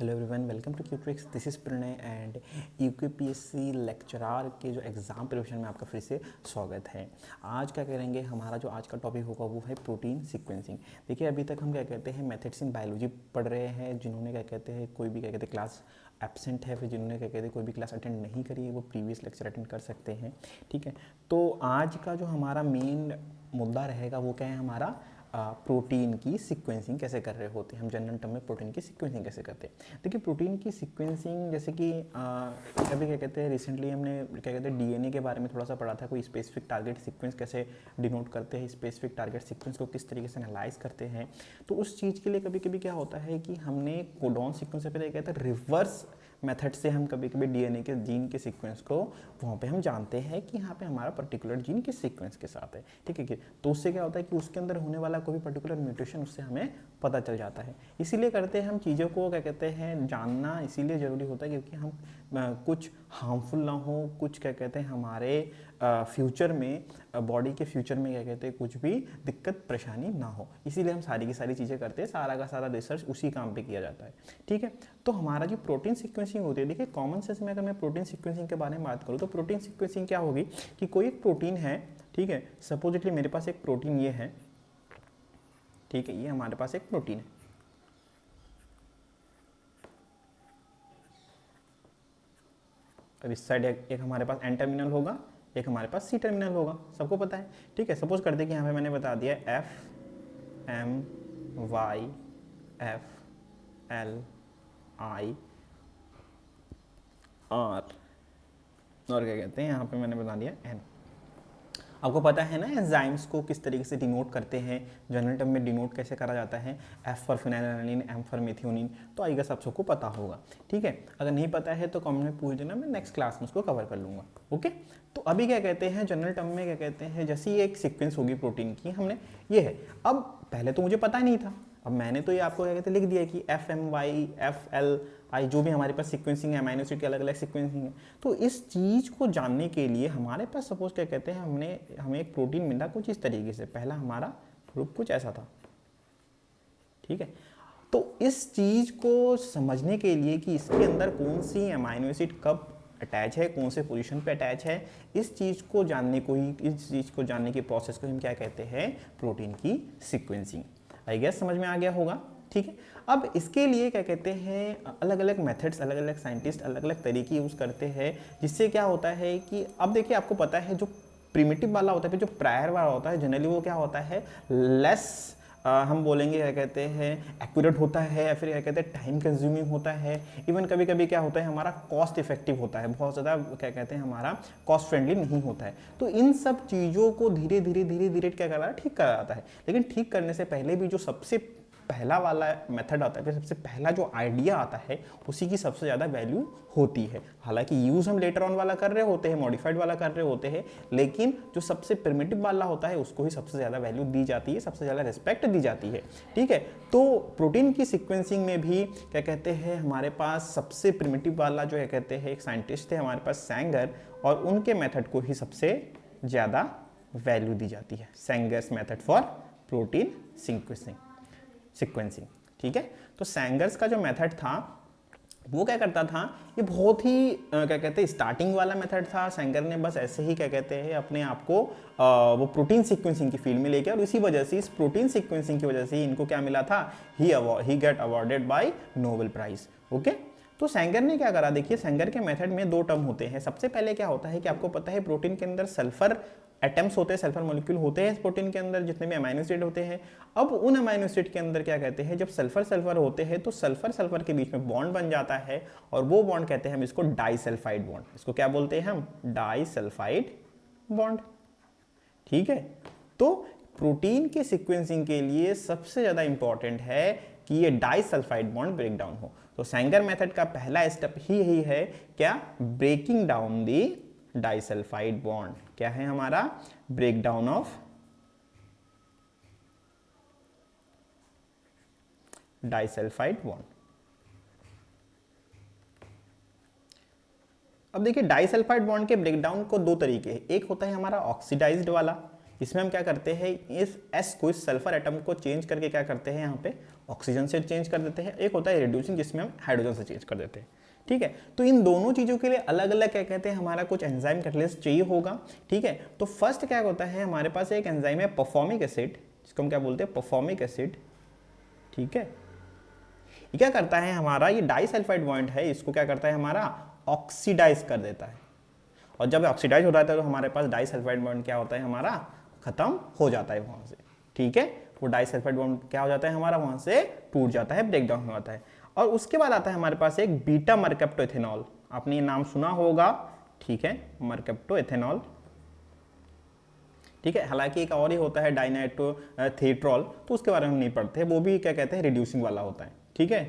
Hello everyone, welcome to Qutrix. This is Pranay and UKPSC lecturer के जो exam preparation में आपका फिर से स्वागत है। आज क्या करेंगे, हमारा जो आज का टॉपिक होगा वो है प्रोटीन सीक्वेंसिंग। देखिए, अभी तक हम क्या कहते हैं मेथड्स इन बायोलॉजी पढ़ रहे हैं। जिन्होंने क्या कहते हैं कोई भी क्या कहते हैं क्लास एब्सेंट है, फिर जिन्होंने क्या कहते हैं कोई भी क्लास अटेंड नहीं करी है वो प्रीवियस लेक्चर अटेंड कर सकते हैं। ठीक है, तो आज का जो हमारा मेन मुद्दा रहेगा वो क्या है, हमारा प्रोटीन की सीक्वेंसिंग कैसे कर रहे होते हैं। हम जनरल टर्म में प्रोटीन की सीक्वेंसिंग कैसे करते हैं। देखिए, प्रोटीन की सीक्वेंसिंग जैसे कि अभी क्या कहते हैं रिसेंटली हमने क्या कहते हैं डीएनए के बारे में थोड़ा सा पढ़ा था। कोई स्पेसिफिक टारगेट सीक्वेंस कैसे डिनोट करते हैं, स्पेसिफिक टारगेट सीक्वेंस को किस तरीके से एनालाइज करते हैं। तो उस चीज़ के लिए कभी कभी क्या होता है कि हमने कोडॉन सीक्वेंस से पहले क्या कहते हैं रिवर्स मेथड से हम कभी कभी डीएनए के जीन के सीक्वेंस को वहाँ पे हम जानते हैं कि यहाँ पे हमारा पर्टिकुलर जीन किस सीक्वेंस के साथ है। ठीक है, तो उससे क्या होता है कि उसके अंदर होने वाला कोई पर्टिकुलर म्यूटेशन उससे हमें पता चल जाता है। इसीलिए करते हैं हम चीज़ों को क्या कहते हैं जानना इसीलिए ज़रूरी होता है क्योंकि हम कुछ हार्मफुल ना हो, कुछ क्या कहते हैं हमारे फ्यूचर में बॉडी के फ्यूचर में क्या कहते हैं कुछ भी दिक्कत परेशानी ना हो। इसीलिए हम सारी की सारी चीज़ें करते हैं, सारा का सारा रिसर्च उसी काम पे किया जाता है। ठीक है, तो हमारा जो प्रोटीन सीक्वेंसिंग होती है, देखिए कॉमन सेंस में अगर मैं प्रोटीन सीक्वेंसिंग के बारे में बात करूँ तो प्रोटीन सीक्वेंसिंग क्या होगी कि कोई एक प्रोटीन है। ठीक है, सपोजिटली मेरे पास एक प्रोटीन ये है। ठीक है, ये हमारे पास एक प्रोटीन है। अब इस साइड एक हमारे पास एन टर्मिनल होगा, एक हमारे पास सी टर्मिनल होगा, सबको पता है। ठीक है, सपोज करते हैं कि यहाँ पे मैंने बता दिया F M Y F L I R और क्या कहते हैं यहाँ पे मैंने बता दिया एन। आपको पता है ना एंजाइम्स को किस तरीके से डिनोट करते हैं, जनरल टर्म में डिनोट कैसे करा जाता है, F for phenylalanine, M for methionine. तो आई गेस आप सबको पता होगा। ठीक है, अगर नहीं पता है तो कमेंट में पूछ देना, मैं नेक्स्ट क्लास में उसको कवर कर लूँगा। ओके, तो अभी क्या कहते हैं जनरल टर्म में क्या कहते हैं जैसे ये एक सीक्वेंस होगी प्रोटीन की, हमने ये है। अब पहले तो मुझे पता नहीं था, अब मैंने तो ये आपको क्या कहते हैं लिख दिया कि F M Y F L I जो भी हमारे पास सीक्वेंसिंग है, अमाइनो एसिड की अलग अलग सीक्वेंसिंग है। तो इस चीज़ को जानने के लिए हमारे पास सपोज क्या कहते हैं हमें एक प्रोटीन मिला कुछ इस तरीके से। पहला हमारा ग्रुप कुछ ऐसा था। ठीक है, तो इस चीज़ को समझने के लिए कि इसके अंदर कौन सी अमाइनो एसिड कब अटैच है, कौन से पोजीशन पे अटैच है, इस चीज़ को जानने की प्रोसेस को हम क्या कहते हैं प्रोटीन की सीक्वेंसिंग। आई गेस समझ में आ गया होगा। ठीक है, अब इसके लिए क्या कहते हैं अलग अलग मेथड्स, अलग अलग साइंटिस्ट अलग अलग तरीके यूज़ करते हैं, जिससे क्या होता है कि अब देखिए आपको पता है जो प्रिमिटिव वाला होता है, जो प्रायर वाला होता है, जनरली वो क्या होता है लेस हम बोलेंगे क्या कहते हैं एक्यूरेट होता है, या फिर क्या कहते हैं टाइम कंज्यूमिंग होता है। इवन कभी कभी क्या होता है हमारा कॉस्ट इफेक्टिव होता है, बहुत ज़्यादा क्या कहते हैं हमारा कॉस्ट फ्रेंडली नहीं होता है। तो इन सब चीज़ों को धीरे धीरे क्या करा है ठीक करा जाता है। लेकिन ठीक करने से पहले भी जो सबसे पहला वाला मेथड आता है, फिर सबसे पहला जो आइडिया आता है उसी की सबसे ज़्यादा वैल्यू होती है। हालांकि यूज़ हम लेटर ऑन वाला कर रहे होते हैं, मॉडिफाइड वाला कर रहे होते हैं, लेकिन जो सबसे प्रिमिटिव वाला होता है उसको ही सबसे ज़्यादा वैल्यू दी जाती है, सबसे ज़्यादा रिस्पेक्ट दी जाती है। ठीक है, तो प्रोटीन की सीक्वेंसिंग में भी क्या कहते हैं हमारे पास सबसे प्रिमिटिव वाला जो है कहते हैं एक साइंटिस्ट थे हमारे पास सैंगर, और उनके मेथड को ही सबसे ज़्यादा वैल्यू दी जाती है, सैंगर्स मेथड फॉर प्रोटीन सीक्वेंसिंग। ठीक है, तो सैंगर्स का जो मेथड था वो क्या करता था, ये बहुत ही क्या कहते हैं स्टार्टिंग वाला मेथड था। सैंगर ने बस ऐसे ही क्या कहते हैं अपने आप को वो प्रोटीन सीक्वेंसिंग की फील्ड में लेके, और इसी वजह से इस प्रोटीन सीक्वेंसिंग की वजह से इनको क्या मिला था, he get awarded by Nobel prize. Okay, तो सैंगर ने क्या करा, देखिए सैंगर के मेथड में दो टर्म होते हैं। सबसे पहले क्या होता है कि आपको पता है प्रोटीन के अंदर सल्फर एटम्स होते हैं, सल्फर मॉलिक्यूल होते हैं प्रोटीन के अंदर, जितने भी अमाइनो एसिड होते हैं। अब उन अमाइनो एसिड के अंदर क्या कहते हैं जब सल्फर होते हैं तो सल्फर के बीच में बॉन्ड बन जाता है, और वो बॉन्ड कहते हैं हम इसको डाइसल्फाइड बॉन्ड। इसको क्या बोलते हैं हम, डाइसल्फाइड बॉन्ड। ठीक है, तो प्रोटीन के सीक्वेंसिंग के लिए सबसे ज्यादा इंपॉर्टेंट है कि ये डाइसल्फाइड बॉन्ड ब्रेक डाउन हो। तो सैंगर मेथड का पहला स्टेप ही यही है, क्या, breaking down the disulphide bond. क्या है हमारा, break down of disulphide bond. अब देखिए डाइसल्फाइड बॉन्ड के ब्रेकडाउन को दो तरीके हैं। एक होता है हमारा ऑक्सीडाइज्ड वाला, इसमें हम क्या करते हैं इस एस को, इस सल्फर एटम को चेंज करके क्या करते हैं यहाँ पे ऑक्सीजन से चेंज कर देते हैं, एक होता है रिड्यूसिंग जिसमें हम हाइड्रोजन से चेंज कर देते हैं। ठीक है, तो इन दोनों चीज़ों के लिए अलग अलग क्या कहते हैं हमारा कुछ एंजाइम कैटलिस्ट चाहिए होगा। ठीक है, तो फर्स्ट क्या होता है हमारे पास एक एंजाइम है परफॉर्मिक एसिड, जिसको हम क्या बोलते हैं परफॉर्मिक एसिड। ठीक है, ये क्या करता है हमारा, ये डाइसल्फाइड बॉन्ड है, इसको क्या करता है हमारा ऑक्सीडाइज कर देता है, और जब ऑक्सीडाइज हो जाता है तो हमारे पास डाइसल्फाइड बॉन्ड क्या होता है हमारा खत्म हो जाता है वहां से। ठीक है, वो डाइसल्फाइड बॉन्ड क्या हो जाता है हमारा वहां से टूट जाता है, ब्रेक डाउन हो जाता है। और उसके बाद आता है हमारे पास एक बीटा मरकप्टोएथेनॉल, आपने ये नाम सुना होगा। ठीक है, मरकप्टोएथेनॉल। ठीक है, हालांकि एक और ही होता है डाइनाइट्रोथेट्रॉल, तो उसके बारे में हम नहीं पढ़ते, वो भी क्या कहते हैं रिड्यूसिंग वाला होता है। ठीक है,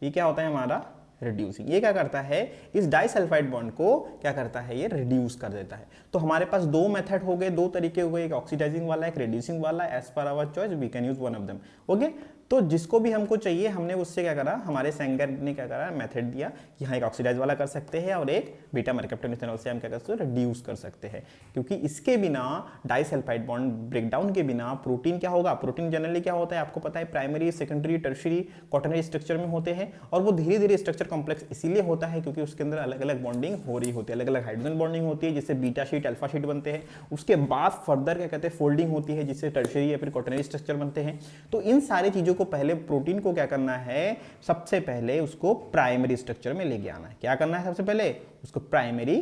ये क्या होता है हमारा रिड्यूसिंग, ये क्या करता है इस डाइसल्फाइड बॉन्ड को क्या करता है ये रिड्यूस कर देता है। तो हमारे पास दो मेथड हो गए, दो तरीके हो गए, एक ऑक्सीडाइजिंग वाला एक रिड्यूसिंग वाला, एज पर our choice we can use one of them. Okay, तो जिसको भी हमको चाहिए हमने उससे क्या करा, हमारे सेंगर ने क्या करा मेथड दिया कि हाँ एक ऑक्सीडाइज वाला कर सकते हैं और एक बीटा मरकप्टोएथेनॉल से हम क्या कर सकते हैं रिड्यूस कर सकते हैं, क्योंकि इसके बिना डाइसल्फाइड बॉन्ड ब्रेकडाउन के बिना प्रोटीन क्या होगा, प्रोटीन जनरली क्या होता है आपको पता है primary secondary tertiary quaternary structure में होते हैं, और वो धीरे धीरे स्ट्रक्चर कॉम्प्लेक्स इसीलिए होता है क्योंकि उसके अंदर अलग अलग बॉन्डिंग हो रही होती है, अलग अलग हाइड्रोजन बॉन्डिंग होती है जिससे बीटा शीट अल्फा शीट बनते हैं, उसके बाद फर्दर क्या कहते हैं फोल्डिंग होती है जिससे टर्शरी या फिर क्वाटरनरी स्ट्रक्चर बनते हैं। तो इन सारी चीजों को पहले प्रोटीन को क्या करना है, सबसे पहले उसको प्राइमरी स्ट्रक्चर में लेके आना है। क्या करना है सबसे पहले उसको प्राइमरी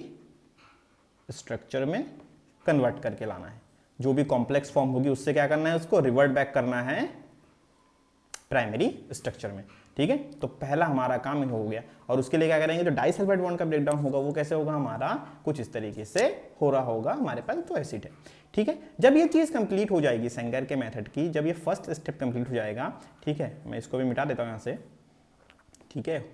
स्ट्रक्चर में कन्वर्ट करके लाना है, जो भी कॉम्प्लेक्स फॉर्म होगी उससे क्या करना है उसको रिवर्ट बैक करना है प्राइमरी स्ट्रक्चर में। ठीक है, तो पहला हमारा काम हो गया, और उसके लिए क्या करेंगे जो डाइसल्फाइड बॉन्ड का ब्रेकडाउन होगा वो कैसे होगा हमारा कुछ इस तरीके से हो रहा होगा, हमारे पास तो एसिड है। ठीक है, जब ये चीज कंप्लीट हो जाएगी सेंगर के मेथड की, जब ये फर्स्ट स्टेप कंप्लीट हो जाएगा, ठीक है मैं इसको भी मिटा देता हूं यहां से। ठीक है,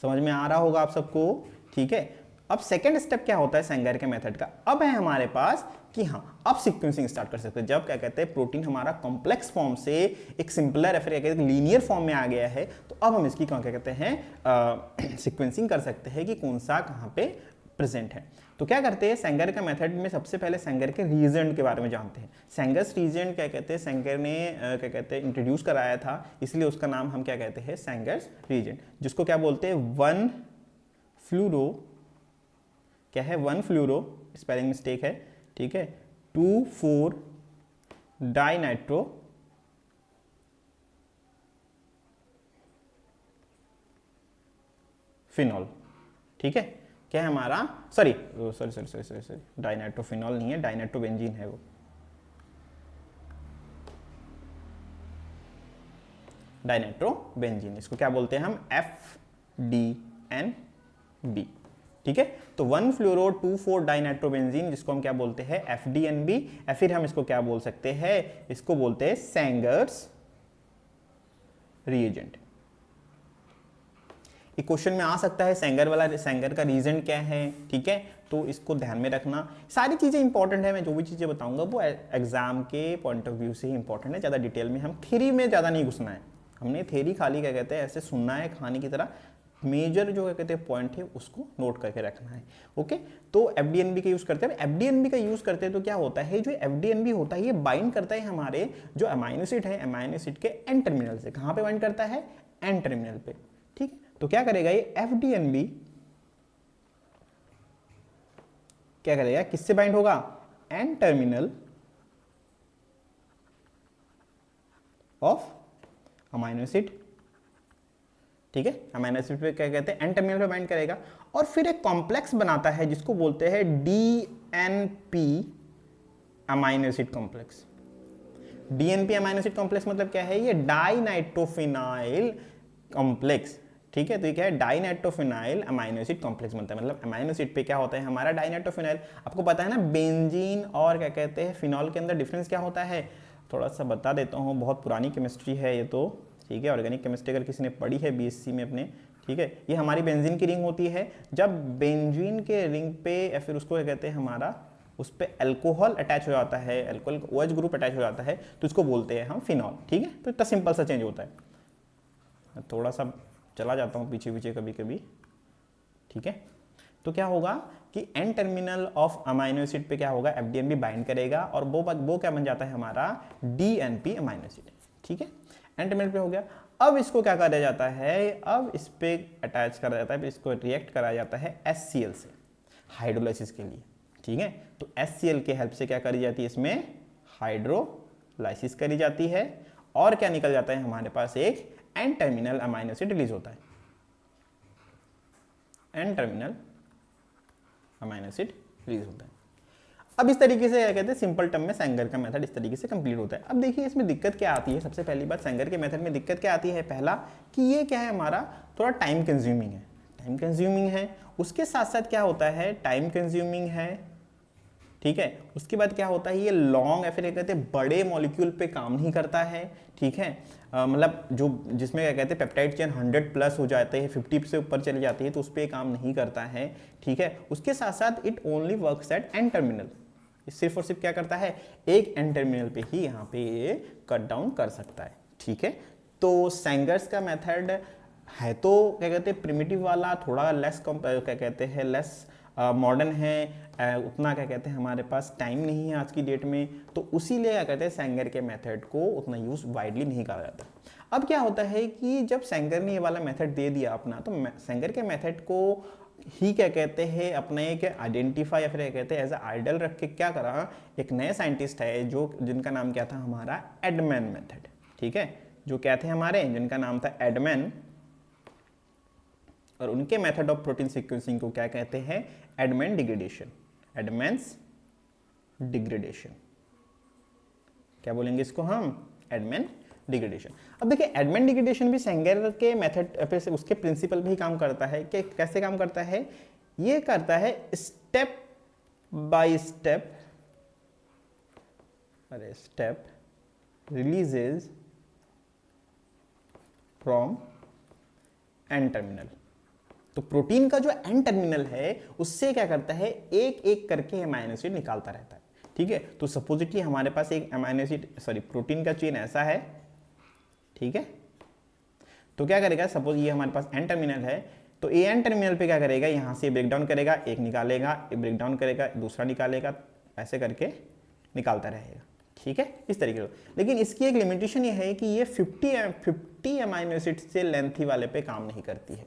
समझ में आ रहा होगा आप सबको। ठीक है, अब सेकेंड स्टेप क्या होता है सेंगर के मेथड का, अब है हमारे पास कि हाँ अब सीक्वेंसिंग स्टार्ट कर सकते हैं, जब क्या कहते हैं प्रोटीन हमारा कॉम्प्लेक्स फॉर्म से एक सिंपलर या फिर लीनियर फॉर्म में आ गया है, तो अब हम इसकी क्या कहते हैं सीक्वेंसिंग कर सकते हैं कि कौन सा कहाँ पे प्रेजेंट है। तो क्या करते हैं सेंगर का मेथड में सबसे पहले सेंगर के रीजेंट के बारे में जानते हैं। सेंगर्स रीजेंट क्या कहते हैं सेंगर ने क्या कहते हैं इंट्रोड्यूस कराया था, इसलिए उसका नाम हम क्या कहते हैं सेंगर्स रीजेंट, जिसको क्या बोलते हैं वन फ्लूरो, क्या है वन फ्लूरो, स्पेलिंग मिस्टेक है। ठीक है, 2,4 डाइनाइट्रो फिनॉल। ठीक है, क्या है हमारा सॉरी डाइनाइट्रोफिनॉल नहीं है, डाइनाइट्रोबेंजीन है वो, डाइनाइट्रोबेंजीन, इसको क्या बोलते हैं हम FDNB। ठीक है, तो 1-फ्लोरो-2,4 डाइनाइट्रोबेंजीन जिसको हम क्या बोलते हैं FDNB, या फिर हम इसको क्या बोल सकते हैं, इसको बोलते हैं सेंगर्स रिएजेंट। एक क्वेश्चन में आ सकता है सेंगर वाला, सेंगर का रीजन क्या है। ठीक है, तो इसको ध्यान में रखना, सारी चीजें इंपॉर्टेंट है, मैं जो भी चीजें बताऊंगा वो एग्जाम के पॉइंट ऑफ व्यू से ही इंपॉर्टेंट है, ज्यादा डिटेल में हम थ्योरी में ज्यादा नहीं घुसना है, हमने थ्योरी खाली क्या कहते हैं ऐसे सुनना है खाने की तरह, मेजर जो क्या कहते हैं पॉइंट है उसको नोट करके रखना है। ओके, तो FDNB का यूज करते हैं, FDNB का यूज करते हैं तो क्या होता है जो FDNB होता है ये बाइंड करता है हमारे जो अमाइनो एसिड है, अमाइनो एसिड के एन टर्मिनल से, कहां पे बाइंड करता है एन टर्मिनल पे। ठीक, तो क्या करेगा ये FDNB क्या करेगा, किससे बाइंड होगा N terminal of amino acid. ठीक है, अमाइनो एसिड पे क्या कहते हैं एन टर्मिनल पे बाइंड करेगा, और फिर एक कॉम्प्लेक्स बनाता है जिसको बोलते हैं DNP amino acid complex. DNP amino acid complex मतलब क्या है, ये डाइनाइट्रोफिनाइल कॉम्प्लेक्स। ठीक है, तो ये क्या है डाइनाइट्रोफिनाइल अमाइनो एसिड कॉम्प्लेक्स बनता है, मतलब अमाइनो एसिड पे क्या होता है हमारा डाइनाइट्रोफिनाइल। आपको पता है ना बेंजीन और क्या कहते हैं फिनॉल के अंदर डिफरेंस क्या होता है, थोड़ा सा बता देता हूँ, बहुत पुरानी केमिस्ट्री है ये तो। ठीक है, ऑर्गेनिक केमिस्ट्री अगर किसी ने पढ़ी है BSc में अपने, ठीक है, ये हमारी बेंजीन की रिंग होती है, जब बेंजीन के रिंग पे या फिर उसको क्या कहते हैं हमारा उस पर अल्कोहल अटैच हो जाता है, अल्कोहल OH ग्रुप अटैच हो जाता है, तो इसको बोलते हैं हम फिनॉल। ठीक है, तो इतना सिंपल सा चेंज होता है, थोड़ा सा चला जाता हूँ पीछे पीछे कभी कभी। ठीक है, तो क्या होगा कि N terminal of amino acid पे क्या होगा FDNB बाइंड करेगा, और वो क्या बन जाता है हमारा DNP अमाइनो एसिड। ठीक है, एन टर्मिनल पे हो गया। अब इसको क्या करा जाता है, अब इस पे अटैच करा जाता है, इसको रिएक्ट कराया जाता है HCl से हाइड्रोलाइसिस के लिए, ठीक है। तो HCl के हेल्प से क्या करी जाती है, इसमें हाइड्रोलाइसिस करी जाती है और क्या निकल जाता है हमारे पास, एक N terminal amino acid release होता है, N terminal amino acid release होता है। अब इस तरीके से क्या कहते हैं, सिंपल टर्म में सेंगर का मेथड इस तरीके से कंप्लीट होता है। अब देखिए इसमें दिक्कत क्या आती है, सबसे पहली बात सेंगर के मेथड में दिक्कत क्या आती है, पहला कि ये क्या है हमारा थोड़ा टाइम कंज्यूमिंग है, टाइम कंज्यूमिंग है। उसके साथ साथ क्या होता है, टाइम कंज्यूमिंग है, ठीक है। उसके बाद क्या होता है, ये लॉन्ग या फिर कहते हैं बड़े मॉलिक्यूल पे काम नहीं करता है, ठीक है। मतलब जो जिसमें क्या कहते हैं पेप्टाइड चेन 100+ हो जाते हैं, 50 से ऊपर चली जाती है, तो उस पर काम नहीं करता है, ठीक है। उसके साथ साथ it only works at N terminal, सिर्फ और सिर्फ क्या करता है, एक एन टर्मिनल पे ही यहाँ पे ये कट डाउन कर सकता है, ठीक है। तो सेंगर्स का मेथड है तो क्या कहते हैं प्रिमिटिव वाला, थोड़ा लेस क्या कहते हैं लेस मॉडर्न है, उतना क्या कहते हैं हमारे पास टाइम नहीं है आज की डेट में, तो उसीलिए क्या कहते हैं सेंगर के मेथड को उतना यूज वाइडली नहीं करा जाता। अब क्या होता है कि जब सेंगर ने ये वाला मेथड दे दिया अपना, तो सेंगर के मेथड को ही क्या कहते हैं अपने एक आइडेंटिफाई या फिर क्या कहते हैं एज आइडल रख के क्या करा, एक नए साइंटिस्ट है जो जिनका नाम क्या था हमारा, एडमैन मेथड, ठीक है। जो क्या थे हमारे, जिनका नाम था एडमैन, और उनके मेथड ऑफ प्रोटीन सीक्वेंसिंग को क्या कहते हैं, एडमैन डिग्रेडेशन, एडमैन्स डिग्रेडेशन, क्या बोलेंगे इसको हम, एडमैन डिग्रेडेशन। अब देखिए एडमैन डिग्रेडेशन भी सेंगर के मेथड पे से उसके प्रिंसिपल भी काम करता है कि कैसे काम करता है, ये करता है स्टेप बाय स्टेप, अरे step releases from N terminal. तो प्रोटीन का जो एन टर्मिनल है उससे क्या करता है, एक एक करके अमाइनो एसिड निकालता रहता है, ठीक है। तो सपोजिटली हमारे पास एक अमाइनो एसिड प्रोटीन का चेन ऐसा है, ठीक है। तो क्या करेगा, सपोज ये हमारे पास एन टर्मिनल है, तो ए एन टर्मिनल पे क्या करेगा, यहां से ब्रेक डाउन करेगा, एक निकालेगा, एक ब्रेक डाउन करेगा, दूसरा निकालेगा, ऐसे करके निकालता रहेगा, ठीक है, इस तरीके से। लेकिन इसकी एक लिमिटेशन ये है कि ये 50 अमाइनो एसिड से लेंथी वाले पे काम नहीं करती है,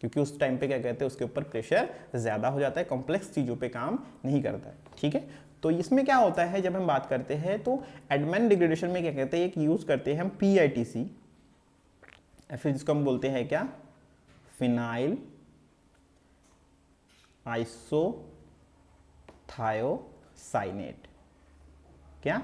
क्योंकि उस टाइम पे क्या कहते हैं उसके ऊपर प्रेशर ज़्यादा हो जाता है, कॉम्प्लेक्स चीज़ों पे काम नहीं करता है, ठीक है। तो इसमें क्या होता है, जब हम बात करते हैं तो एडमैन डिग्रेडेशन में क्या कहते हैं, एक यूज़ करते हैं हम PITC, या फिर जिसको हम बोलते हैं क्या, फिनाइल आइसोथायोसाइनेट, क्या,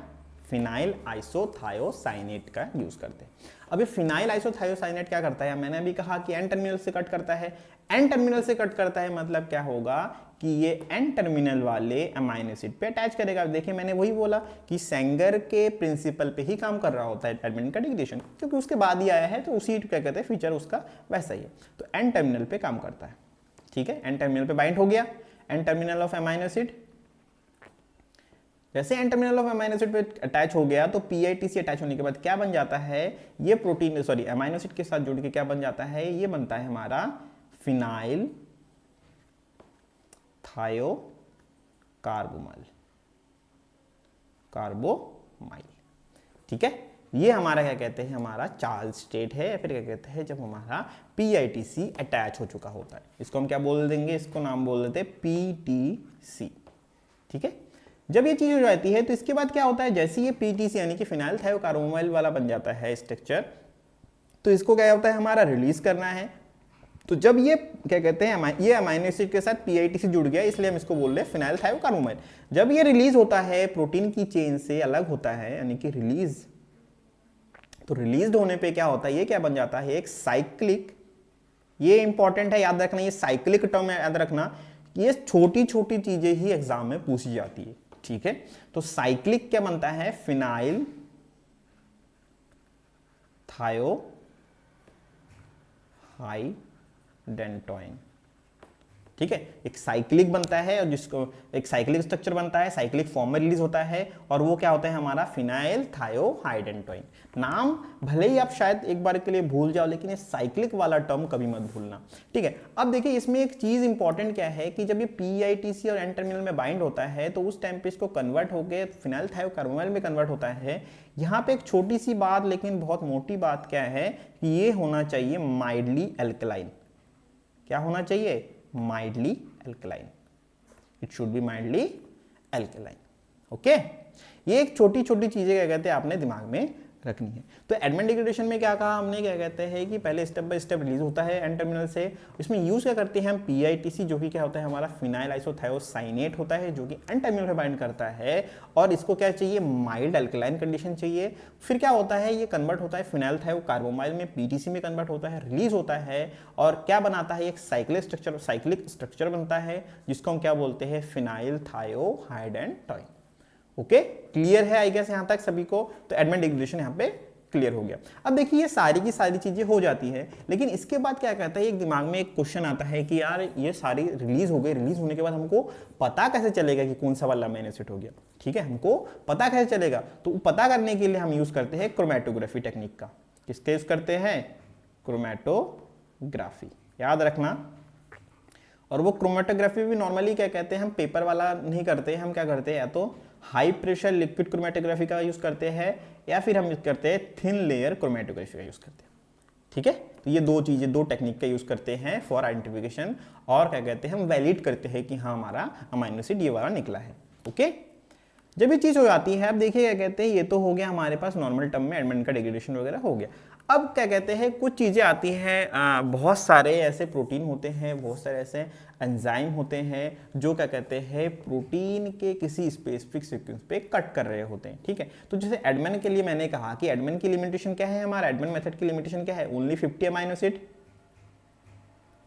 फिनाइल आइसोथायोसाइनेट का यूज करते हैं। अब ये फिनाइल आइसोथायोसाइनेट क्या करता है, मैंने अभी कहा कि एन टर्मिनल से कट करता है, एन टर्मिनल से कट करता है मतलब क्या होगा कि ये एन टर्मिनल वाले अमाइनो एसिड पे अटैच करेगा। देखिए मैंने वही बोला कि सेंगर के प्रिंसिपल पे ही काम कर रहा होता है एडमिन का डिग्रेडेशन, क्योंकि उसके बाद ही आया है तो उसी क्या कहते हैं फीचर उसका वैसा ही है। तो एन टर्मिनल पे काम करता है, ठीक है। एन टर्मिनल पे बाइंड हो गया, N terminal of amino acid, जैसे N terminal of amino acid पे अटैच हो गया तो PITC अटैच होने के बाद क्या बन जाता है, ये प्रोटीन अमाइनो एसिड के साथ जुड़ के क्या बन जाता है, ये बनता है हमारा फिनाइल कार्बोमाइल, ठीक है। ये हमारा क्या कहते हैं, हमारा चार्ज स्टेट है, या फिर क्या कहते हैं जब हमारा PITC अटैच हो चुका होता है, इसको हम क्या बोल देंगे, इसको नाम बोल देते हैं PTC, ठीक है। जब ये चीज हो जाती है तो इसके बाद क्या होता है, जैसे ये PTC यानी कि फिनाइल थायोकार्बोमाइल वाला बन जाता है स्ट्रक्चर, तो इसको क्या होता है हमारा रिलीज करना है। तो जब ये क्या कहते हैं ये अमाइनो एसिड के साथ PITC जुड़ गया, इसलिए हम इसको बोल रहे हैं फिनाइल थायोकार्बोमाइल। जब ये रिलीज होता है प्रोटीन की चेन से अलग होता है, यानी कि रिलीज, तो रिलीज होने पे क्या होता है, ये क्या बन जाता है, एक साइक्लिक, ये इंपॉर्टेंट है याद रखना, ये साइक्लिक टर्म याद रखना, ये छोटी छोटी चीजें ही एग्जाम में पूछी जाती है, ठीक है। तो साइक्लिक क्या बनता है, फिनाइल थायो हाइडेंटोइन, ठीक है, एक साइक्लिक बनता है और जिसको एक साइक्लिक स्ट्रक्चर बनता है, साइक्लिक फॉर्म में रिलीज होता है और वो क्या होता है हमारा फिनाइल थायोहाइडेंटोइन। नाम भले ही आप शायद एक बार के लिए भूल जाओ, लेकिन ये साइक्लिक वाला टर्म कभी मत भूलना, ठीक है। अब देखिए इसमें एक चीज इंपॉर्टेंट क्या है कि जब ये पीआईटीसी और एन टर्मिनल में बाइंड होता है तो उस टाइम पे इसको कन्वर्ट होकर फिनाइल थायोकार्बोनाइल में कन्वर्ट होता है। यहाँ पे एक छोटी सी बात लेकिन बहुत मोटी बात क्या है कि ये होना चाहिए माइल्डली एल्कलाइन। क्या होना चाहिए? Mildly alkaline. It should be mildly alkaline. Okay, ये एक छोटी छोटी चीजें क्या कहते हैं आपने दिमाग में रखनी है। तो एडमेंट डिग्रेडेशन में क्या कहा हमने, क्या कहते हैं कि पहले स्टेप बाय स्टेप रिलीज होता है एन टर्मिनल से। इसमें यूज क्या करते हैं हम पीआईटीसी, जो कि क्या होता है हमारा फिनाइल आइसोथायोसाइनेट होता है, जो कि एन टर्मिनल पे बाइंड करता है और इसको क्या चाहिए, माइल्ड अल्कलाइन कंडीशन चाहिए। फिर क्या होता है, ये कन्वर्ट होता है फिनाइल थायोकार्बोमाइल में, पीटीसी में कन्वर्ट होता है, रिलीज होता है और क्या बनाता है, एक साइक्लिक स्ट्रक्चर बनता है जिसको हम क्या बोलते हैं, फिनाइल थायोहाइडेंटोइन। ओके, क्लियर है आई गेस यहां तक सभी को? तो एडमेंट डिग्रेडेशन यहां पे क्लियर हो गया। अब देखिए ये सारी की सारी चीजें हो जाती है, लेकिन इसके बाद क्या कहता है, एक दिमाग में एक क्वेश्चन आता है कि यार ये सारी रिलीज हो गई, रिलीज होने के बाद हमको पता कैसे चलेगा कि कौन सा वाला अमीनो एसिड हो गया? ठीक है, हमको पता कैसे चलेगा? तो पता करने के लिए हम यूज करते हैं क्रोमेटोग्राफी टेक्निक का। किसके यूज करते हैं? क्रोमेटोग्राफी, याद रखना। और वो क्रोमेटोग्राफी भी नॉर्मली क्या कहते हैं, हम पेपर वाला नहीं करते, हम क्या करते हैं, या तो हाई प्रेशर लिक्विड क्रोमेटोग्राफी का यूज करते हैं या फिर हम यूज करते हैं थिन लेयर क्रोमेटोग्राफी का यूज करते हैं। ठीक है, तो ये दो चीजें, दो टेक्निक का यूज करते हैं फॉर आइडेंटिफिकेशन और क्या कहते हैं हम वैलिड करते हैं कि हाँ हमारा अमीनो एसिड ये वाला निकला है। ओके, जब ये चीज हो जाती है, अब देखिए क्या कहते हैं, ये तो हो गया हमारे पास नॉर्मल टर्म में एडमेंट का डिग्रेडेशन वगैरह हो गया। अब क्या कहते हैं, कुछ चीजें आती हैं, बहुत सारे ऐसे प्रोटीन होते हैं, बहुत सारे ऐसे एंजाइम होते हैं जो क्या कहते हैं प्रोटीन के किसी स्पेसिफिक सीक्वेंस पे कट कर रहे होते हैं। ठीक है, तो जैसे एडमेन के लिए मैंने कहा कि एडमेन की लिमिटेशन क्या है, हमारा एडमेन मेथड की लिमिटेशन क्या है, ओनली 50 अमीनो एसिड,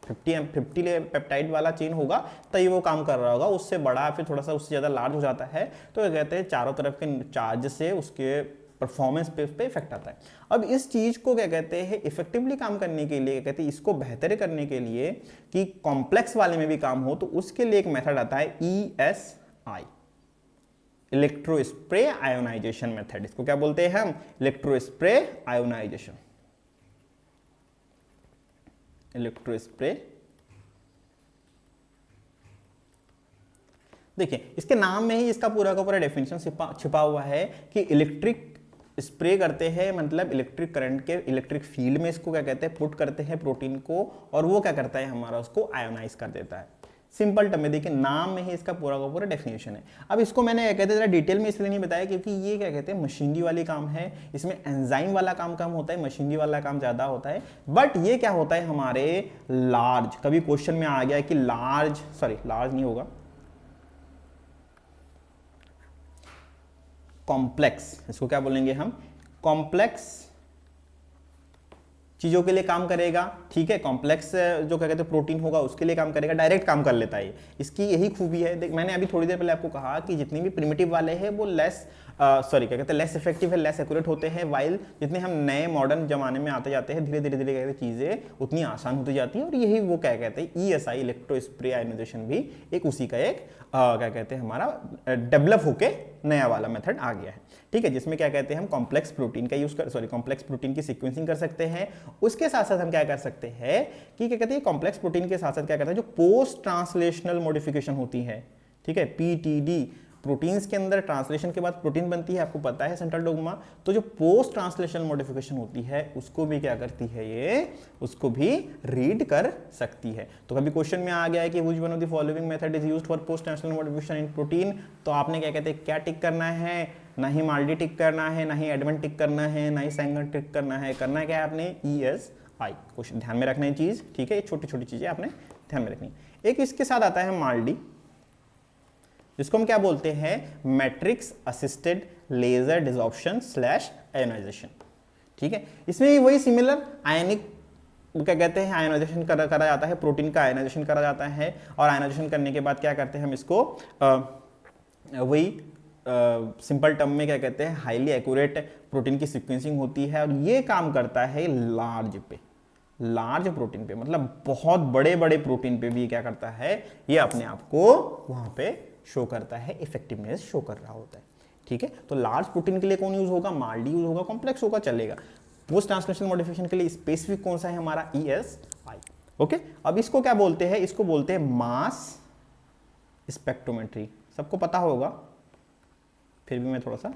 50 पेप्टाइड वाला चेन होगा तभी वो काम कर रहा होगा। उससे बड़ा फिर थोड़ा सा उससे ज़्यादा लार्ज हो जाता है तो क्या कहते हैं चारों तरफ के चार्ज से उसके परफॉर्मेंस पे इफेक्ट आता है। अब इस चीज को क्या कहते हैं इफेक्टिवली काम करने के लिए, क्या कहते हैं इसको बेहतर करने के लिए कि कॉम्प्लेक्स वाले में भी काम हो, तो उसके लिए एक मेथड आता है ESI, electro spray ionisation method. इसको क्या बोलते हैं हम, electro spray ionisation, electro spray. देखिए इसके नाम में ही इसका पूरा का पूरा डेफिनेशन छिपा हुआ है कि इलेक्ट्रिक स्प्रे करते हैं, मतलब इलेक्ट्रिक करंट के इलेक्ट्रिक फील्ड में इसको क्या कहते हैं पुट करते हैं प्रोटीन को, और वो क्या करता है हमारा उसको आयोनाइज कर देता है। सिंपल टर्म में देखिए नाम में ही इसका पूरा का पूरा डेफिनेशन है। अब इसको मैंने क्या कहते हैं जरा डिटेल में इसलिए नहीं बताया क्योंकि ये क्या कहते हैं मशीनरी वाली काम है, इसमें एंजाइम वाला काम कम होता है, मशीनरी वाला काम ज्यादा होता है। बट ये क्या होता है हमारे लार्ज, कभी क्वेश्चन में आ गया कि लार्ज नहीं होगा, कॉम्प्लेक्स, इसको क्या बोलेंगे हम, कॉम्प्लेक्स चीजों के लिए काम करेगा। ठीक है, कॉम्प्लेक्स जो क्या कहते हैं प्रोटीन होगा उसके लिए काम करेगा, डायरेक्ट काम कर लेता है। इसकी यही खूबी है। देख मैंने अभी थोड़ी देर पहले आपको कहा कि जितने भी प्रिमिटिव वाले हैं वो क्या कहते हैं लेस इफेक्टिव है, लेस एक्यूरेट होते हैं, वाइल जितने हम नए मॉडर्न जमाने में आते जाते हैं धीरे धीरे धीरे कहते चीजें उतनी आसान होती जाती है। और यही वो क्या कहते हैं ESI, इलेक्ट्रो स्प्रे आयोनाइजेशन भी एक उसी का एक क्या कहते हैं हमारा डेवलप होके नया वाला मेथड आ गया है। ठीक है, जिसमें क्या कहते हैं हम कॉम्प्लेक्स प्रोटीन का कॉम्प्लेक्स प्रोटीन की सीक्वेंसिंग कर सकते हैं। उसके साथ साथ हम क्या कर सकते हैं कि क्या कहते हैं कॉम्प्लेक्स प्रोटीन के साथ साथ क्या करते हैं जो पोस्ट ट्रांसलेशनल मॉडिफिकेशन होती है, ठीक है, PTD, प्रोटीन्स के अंदर ट्रांसलेशन के बाद प्रोटीन बनती है, आपको पता है सेंट्रल डोग्मा। तो जो पोस्ट ट्रांसलेशनल मॉडिफिकेशन होती है उसको भी क्या करती है ये, उसको भी रीड कर सकती है। तो कभी क्वेश्चन में आ गया है कि which one of the following method is used for post translational modification in protein, तो आपने क्या कहते हैं क्या टिक करना है, ना ही माल्डी टिक करना है, ना ही एडमंड टिक करना है, ना ही सैंगर टिक करना है। करना क्या है आपने ESI, क्वेश्चन ध्यान में रखना है चीज। ठीक है, ये छोटी छोटी चीजें आपने ध्यान में रखनी। एक इसके साथ आता है माल्डी, जिसको हम क्या बोलते हैं matrix assisted laser desorption slash ionisation. ठीक है, इसमें वही सिमिलर आयनिक क्या कहते हैं आयोनाइजेशन करा जाता है, प्रोटीन का आयोनाइजेशन करा जाता है, और आयोनाइजेशन करने के बाद क्या करते हैं हम इसको वही सिंपल टर्म में क्या कहते हैं हाईली एक्यूरेट प्रोटीन की सीक्वेंसिंग होती है, और ये काम करता है लार्ज पे। लार्ज प्रोटीन पे, मतलब बहुत बड़े बड़े प्रोटीन पे भी क्या करता है, ये अपने आप को वहां पे शो करता है, इफेक्टिवनेस शो कर रहा होता है। ठीक है, तो लार्ज प्रोटीन के लिए कौन यूज होगा, माल्डी यूज होगा, कॉम्प्लेक्स होगा, चलेगा। पोस्ट ट्रांसलेशन मॉडिफिकेशन के लिए स्पेसिफिक कौन सा है हमारा, ESI। ओके, अब इसको क्या बोलते हैं, इसको बोलते हैं मास स्पेक्ट्रोमेट्री। सबको पता होगा, फिर भी मैं थोड़ा सा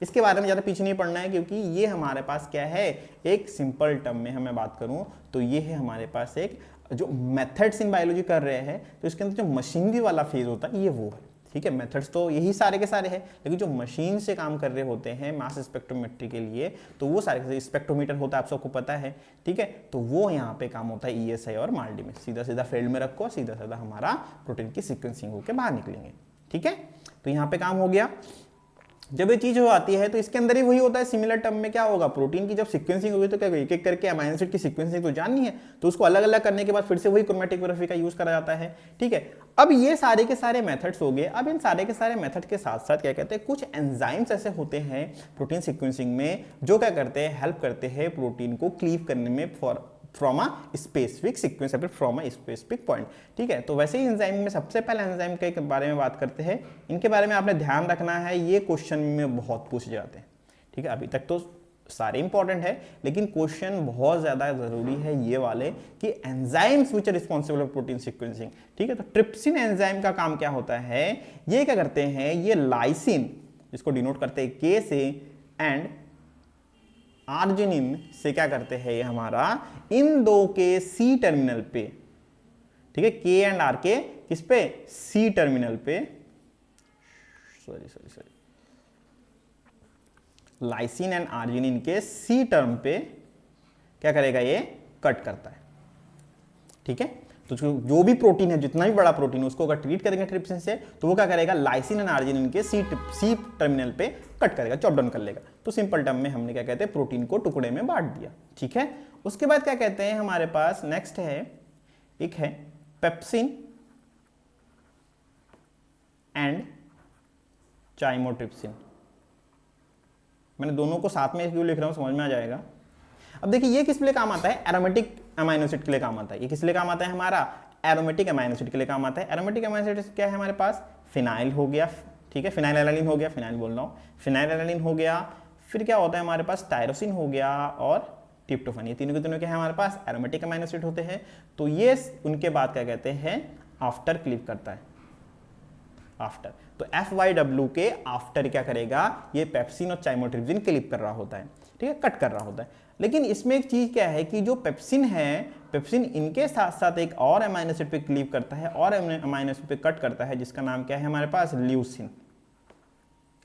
इसके बारे में ज़्यादा पीछे नहीं पड़ना है, क्योंकि ये हमारे पास क्या है, एक सिंपल टर्म में हमें बात करूं तो ये है हमारे पास एक जो मेथड्स इन बायोलॉजी कर रहे हैं, तो इसके अंदर जो मशीनरी वाला फेज होता है ये वो है। ठीक है, मेथड्स तो यही सारे के सारे हैं, लेकिन जो मशीन से काम कर रहे होते हैं मास स्पेक्ट्रोमेट्री के लिए, तो वो सारे स्पेक्ट्रोमीटर होता है, आप सबको पता है। ठीक है, तो वो यहाँ पे काम होता है ESI और माल्डी में। सीधा सीधा फील्ड में रखो, सीधा सीधा हमारा प्रोटीन की सीक्वेंसिंग होकर बाहर निकलेंगे। ठीक है, तो यहाँ पे काम हो गया। जब ये चीज हो आती है तो इसके अंदर ही वही होता है, सिमिलर टर्म में क्या होगा, प्रोटीन की जब सीक्वेंसिंग होगी तो क्या एक एक करके अमीनो एसिड की सीक्वेंसिंग तो जाननी है, तो उसको अलग अलग करने के बाद फिर से वही क्रोमैटोग्राफी का यूज करा जाता है। ठीक है, अब ये सारे के सारे मेथड्स हो गए। अब इन सारे के सारे मेथड के साथ साथ क्या कहते हैं, कुछ एंजाइम्स ऐसे होते हैं प्रोटीन सीक्वेंसिंग में जो क्या करते हैं, हेल्प करते हैं प्रोटीन को क्लीव करने में फ्रॉम अ स्पेसिफिक सीक्वेंस या फिर फ्रॉम अ स्पेसिफिक पॉइंट। ठीक है, तो वैसे ही एंजाइम में सबसे पहले एंजाइम के बारे में बात करते हैं। इनके बारे में आपने ध्यान रखना है, ये क्वेश्चन में बहुत पूछे जाते हैं। ठीक है, अभी तक तो सारे इंपॉर्टेंट है, लेकिन क्वेश्चन बहुत ज्यादा जरूरी है ये वाले कि enzymes which are responsible for protein sequencing. ठीक है, तो ट्रिप्सिन एंजाइम का काम क्या होता है, ये क्या करते हैं, ये लाइसिन जिसको डिनोट करते हैं K से एंड आर्जिनिन से क्या करते हैं, ये हमारा इन दो के C टर्मिनल पे, ठीक है, K एंड R के किस पे, C टर्मिनल पे, सॉरी लाइसिन एंड आर्जिनिन के C टर्म पे क्या करेगा, ये कट करता है। ठीक है, तो जो भी प्रोटीन है, जितना भी बड़ा प्रोटीन है, उसको अगर ट्रीट करेंगे ट्रिप्सिन से तो वो क्या करेगा, लाइसिन एंड आर्जिनिन के सी टर्मिनल पे कट करेगा, चॉप डाउन कर लेगा। तो सिंपल टर्म में हमने क्या कहते हैं, प्रोटीन को टुकड़े में बांट दिया। ठीक है, उसके बाद क्या कहते हैं, हमारे पास नेक्स्ट है, एक है पेप्सिन एंड चाइमोट्रिप्सिन। मैंने दोनों को साथ में क्यों लिख रहा हूं, समझ में आ जाएगा। अब देखिए ये किस लिए काम आता है, एरोमेटिक अमीनो एसिड के लिए काम आता है। ये किस लिए काम आता है, हमारा एरोमेटिक अमीनो एसिड के लिए काम आता है। एरोमेटिक अमीनो एसिड क्या है हमारे पास, फिनाइल हो गया, ठीक है, फिनाइल एलानिन हो गया, फिनाइल बोल रहा हूँ, फिनाइल एलानिन हो गया, फिर क्या होता है हमारे पास, टायरोसिन हो गया और ट्रिप्टोफैन। ये तीनों के तीनों क्या है हमारे पास, एरोमेटिक अमीनो एसिड होते हैं। तो ये उनके बाद क्या कहते हैं, आफ्टर क्लीव करता है, आफ्टर। तो FYW के आफ्टर क्या करेगा, ये पेप्सिन और चाइमोट्रिप्सिन क्लीव कर रहा होता है, ठीक है, कट कर रहा होता है। लेकिन इसमें एक चीज क्या है कि जो पेप्सिन है, पेप्सिन इनके साथ साथ एक और अमीनो एसिड पे क्लीव करता है और अमीनो एसिड पे कट करता है, जिसका नाम क्या है हमारे पास, ल्यूसिन।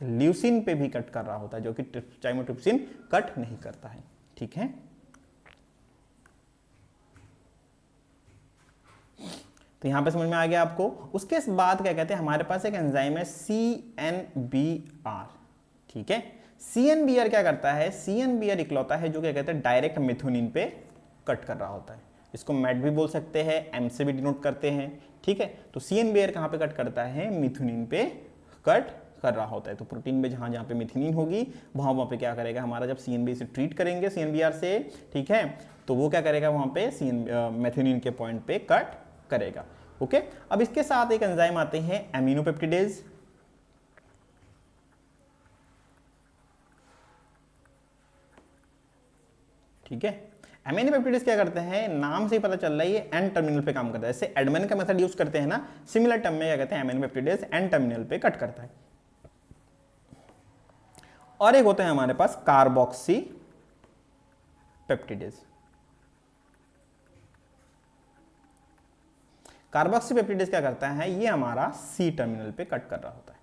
ल्यूसिन पे भी कट कर रहा होता है, जो कि चाइमोट्रिप्सिन कट नहीं करता है। ठीक है, तो यहां पे समझ में आ गया आपको। उसके बाद क्या कहते हैं, हमारे पास एक एंजाइम है CNBR। ठीक है, CNBR क्या करता है, CNBR इकलौता है जो क्या कहते हैं डायरेक्ट मेथोनिन पे कट कर रहा होता है। इसको मैट भी बोल सकते हैं, M से भी डिनोट करते हैं। ठीक है, तो CNBR कहां पे कट करता है, मिथोनिन पे कट कर रहा होता है। तो प्रोटीन में जहां जहां पे मिथोनिन होगी वहां वहां पे क्या करेगा हमारा, जब CNBR से ट्रीट करेंगे CNBR से, ठीक है, तो वो क्या करेगा वहां पे मेथोनिन के पॉइंट पे कट करेगा। ओके, अब इसके साथ एक एंजाइम आते हैं एमिनोपेप्टिडेज। ठीक है, एमिनोपेप्टिडेज क्या करते हैं, नाम से ही पता चल रहा है ये एन टर्मिनल पे काम करता है। जैसे एडमिन का मेथड यूज करते हैं ना, सिमिलर टर्म में क्या कहते हैं, एमिनोपेप्टिडेज एन टर्मिनल पे कट करता है। और एक होता है हमारे पास कार्बोक्सी पेप्टिडेज। कार्बोक्सी पेप्टिडेज क्या करता है, ये हमारा C टर्मिनल पे कट कर रहा होता है।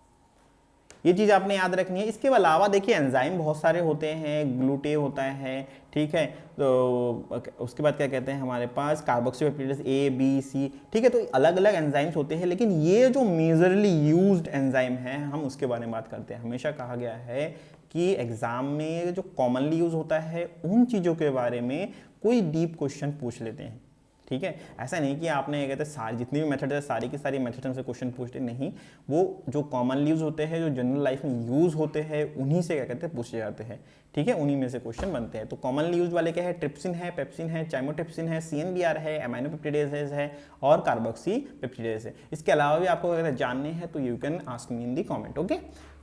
ये चीज आपने याद रखनी है। इसके अलावा देखिए एंजाइम बहुत सारे होते हैं, ग्लूटे होता है, ठीक है, तो उसके बाद क्या कहते हैं हमारे पास carboxypeptidase A B C, ठीक है, तो अलग अलग एंजाइम्स होते हैं। लेकिन ये जो मेजरली यूज्ड एंजाइम है हम उसके बारे में बात करते हैं। हमेशा कहा गया है कि एग्जाम में जो कॉमनली यूज होता है उन चीजों के बारे में कोई डीप क्वेश्चन पूछ लेते हैं। ठीक है। ऐसा नहीं कि आपने कहते हैं सारी जितनी भी मेथड है सारी की सारी मेथड से क्वेश्चन पूछते, नहीं, वो जो कॉमनली यूज होते हैं, जो जनरल लाइफ में यूज होते हैं, उन्हीं से क्या कहते हैं पूछे जाते हैं, ठीक है, उन्हीं में से क्वेश्चन बनते हैं। तो कॉमनली यूज वाले क्या है, ट्रिप्सिन है, पेप्सिन है, चाइमोट्रिप्सिन है, CNBR है, एमाइनोपेप्टिडेज है और कार्बोक्सी पेप्टिडेज है। इसके अलावा भी आपको अगर जानने हैं तो you can ask me in the comment, okay.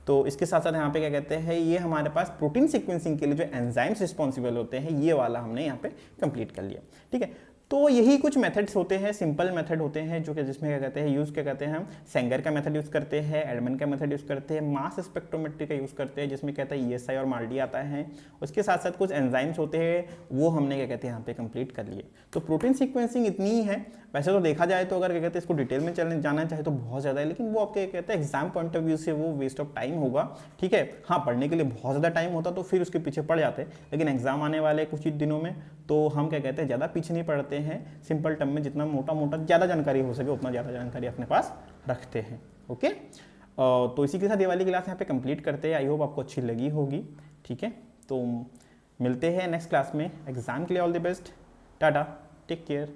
तो इसके साथ साथ यहाँ पे क्या कहते हैं, ये हमारे पास प्रोटीन सीक्वेंसिंग के लिए जो एंजाइम्स रिस्पॉन्सिबल होते हैं, ये वाला हमने यहाँ पे कंप्लीट कर लिया, ठीक है। तो यही कुछ मेथड्स होते हैं, सिंपल मेथड होते हैं, जो कि जिसमें क्या कहते हैं यूज़ क्या कहते हैं, हम सेंगर का मेथड यूज़ करते हैं, एडमन का मेथड यूज़ करते हैं, मास स्पेक्ट्रोमेट्री का यूज़ करते हैं, जिसमें कहता है ESI और माल्डी आता है। उसके साथ साथ कुछ एंजाइम्स होते हैं, वो हमने क्या कहते हैं यहाँ पे कंप्लीट कर लिए। तो प्रोटीन सीक्वेंसिंग इतनी ही है। वैसे तो देखा जाए तो अगर क्या कहते हैं इसको डिटेल में चलने जाना चाहे तो बहुत ज़्यादा है, लेकिन वो आपके कहते हैं एग्जाम पॉइंट ऑफ व्यू से वो वेस्ट ऑफ टाइम होगा, ठीक है। हाँ, पढ़ने के लिए बहुत ज़्यादा टाइम होता तो फिर उसके पीछे पड़ जाते, लेकिन एग्जाम आने वाले कुछ ही दिनों में तो हम क्या कहते हैं ज़्यादा पीछे नहीं पड़ते हैं। सिंपल टर्म में जितना मोटा मोटा ज़्यादा जानकारी हो सके उतना ज़्यादा जानकारी अपने पास रखते हैं, ओके। तो इसी के साथ ये वाली क्लास यहाँ पे कंप्लीट करते हैं। आई होप आपको अच्छी लगी होगी, ठीक है। तो मिलते हैं नेक्स्ट क्लास में। एग्जाम के लिए all the best, tata, take care.